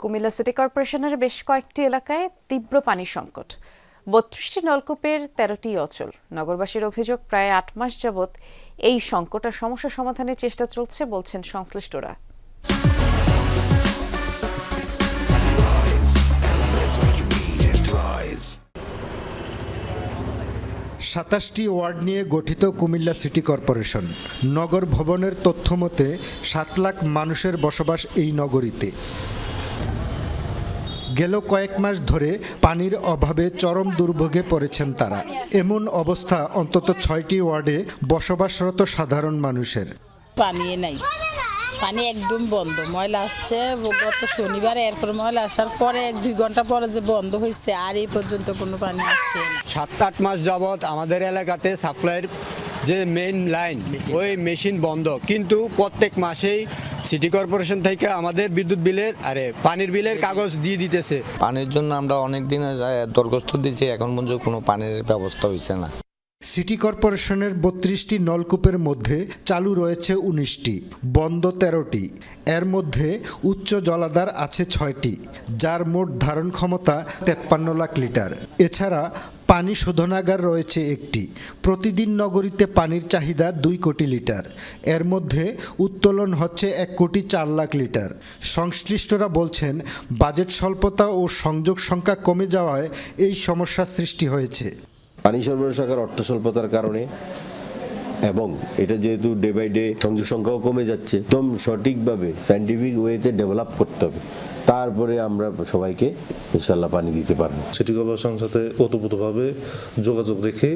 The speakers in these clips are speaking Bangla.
কুমিল্লা সিটি কর্পোরেশনের বেশ কয়েকটি এলাকায় তীব্র পানি সংকট। ৩২টি নলকূপের ১৩টি অচল। নগরবাসীর অভিযোগ, প্রায় ৮ মাস যাবৎ এই সংকট আর সমস্যা সমাধানের চেষ্টা চলছে বলছেন সংশ্লিষ্টরা। সাতাশটি ওয়ার্ড নিয়ে গঠিত কুমিল্লা সিটি কর্পোরেশন। নগর ভবনের তথ্য মতে ৭ লাখ মানুষের বসবাস এই নগরীতে। গেল কয়েক মাস ধরে পানির অভাবে চরম দুর্ভোগে পড়েছেন তারা। এমন অবস্থা অন্তত ৬টি ওয়ার্ডে বসবাসরত সাধারণ মানুষের। পানি নাই, পানি একদম বন্ধ। ময়লা আসছে গত শনিবার, এরপর ময়লা আসার পরে ১-২ ঘন্টা পরে যে বন্ধ হয়েছে, আর এই পর্যন্ত কোনো পানি আসছে না। ৭-৮ মাস যাবৎ আমাদের এলাকাতে সাপ্লাইয়ের যে মেইন লাইন, ওই মেশিন বন্ধ, কিন্তু প্রত্যেক মাসেই সিটি কর্পোরেশন থেকে আমাদের বিদ্যুৎ বিলের পানির বিলের কাগজ দিয়ে দিতেছে। পানির জন্য আমরা অনেক দিন দরখাস্ত দিয়েছি, এখন পর্যন্ত কোনো পানির ব্যবস্থা হয়েছে না। সিটি কর্পোরেশনের ৩২টি নলকূপের মধ্যে চালু রয়েছে ১৯টি, বন্ধ ১৩টি। এর মধ্যে উচ্চ জলাধার আছে ৬টি, যার মোট ধারণ ক্ষমতা ৫৩ লাখ লিটার। এছাড়া পানি শোধনাগার রয়েছে একটি। প্রতিদিন নগরীতে পানির চাহিদা ২ কোটি লিটার। এর মধ্যে উত্তোলন হচ্ছে ১ কোটি ৪ লাখ লিটার। সংশ্লিষ্টরা বলছেন, বাজেট স্বল্পতা ও সংযোগ সংখ্যা কমে যাওয়ায় এই সমস্যার সৃষ্টি হয়েছে। পানি সরবরাহ শাখার অর্থ স্বল্পতার কারণে এবং এটা যেহেতু ডে বাই ডে সংযোগ সংখ্যাও কমে যাচ্ছে, একদম সঠিকভাবে সায়েন্টিফিক ওয়েতে ডেভেলপ করতে হবে, তারপরে আমরা সবাইকে ইনশাল্লাহ পানি দিতে পারবো। সিটি কর্পোরেশনের সাথে ওতপ্রোতভাবে যোগাযোগ রেখে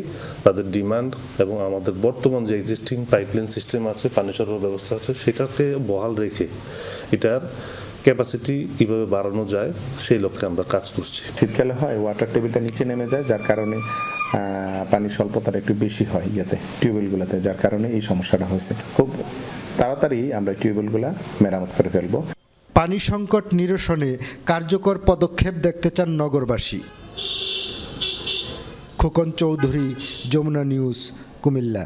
তাদের ডিমান্ড এবং আমাদের বর্তমান যে এক্সিস্টিং পাইপলাইন সিস্টেম আছে, পানি সরবরাহ ব্যবস্থা আছে, সেটাকে বহাল রেখে এটার ক্যাপাসিটি কিভাবে বাড়ানো যায় সেই লক্ষ্যে আমরা কাজ করছি। শীতকালে হয় ওয়াটার টেবিলটা নিচে নেমে যায়, যার কারণে পানির স্বল্পতাটা একটু বেশি হয় টিউবওয়েলগুলোতে, যার কারণে এই সমস্যাটা হয়েছে। খুব তাড়াতাড়ি আমরা টিউবওয়েলগুলো মেরামত করে ফেলবো। পানি সংকট নিরসনে কার্যকর পদক্ষেপ দেখতে চান নগরবাসী। খোকন চৌধুরী, যমুনা নিউজ, কুমিল্লা।